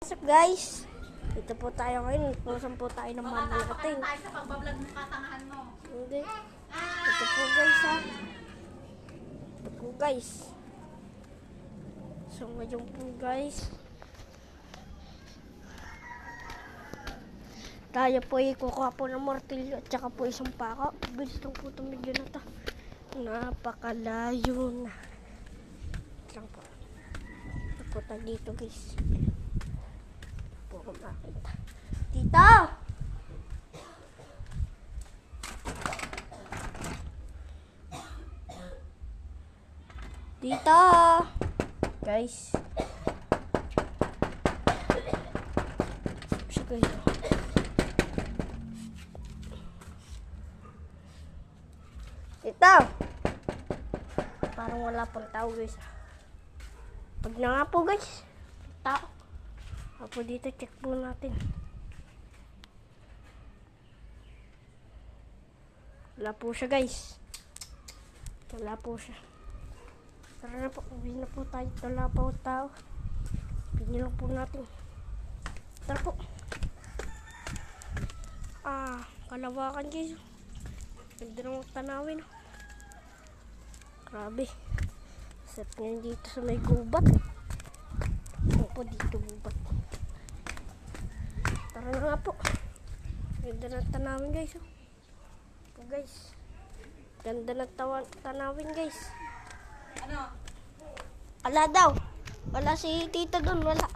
What's up guys? Dito po tayo ngayon. Pusan po tayo ng mahal natin. Tayo sa pagbablog ng katangahan mo. Hindi. Ito po guys ha. Ito po guys. So ngayon po guys. Tayo po ikukuha po ng martilyo at saka po isang pako. Bilis lang po itong medyo na ito. Napakalayo na. Lang po. Ito po tayo dito guys. Po ako makita. Tito! Tito! Guys. Siya guys. Tito! Parang wala pang tao guys. Pag na nga po guys. Tao. Apo dito, check po natin. Wala po siya guys. Wala po siya. Tara na po, uwi na po tayo. Wala po tao. Pinilang po natin. Tara po. Kalawakan guys. Ganda ng tanawin. Grabe. Set nga dito sa may gubat. Opo, dito gubat. Tara na nga po. Ganda ng tanawin guys. Opo guys. Ganda ng tanawin guys. Ano? Wala daw. Wala si tita doon. Wala.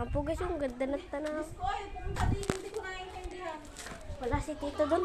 Opo guys, ang ganda ng tanawin. Oy, pumunta din. Hindi ko naiintindihan. Wala si tita doon.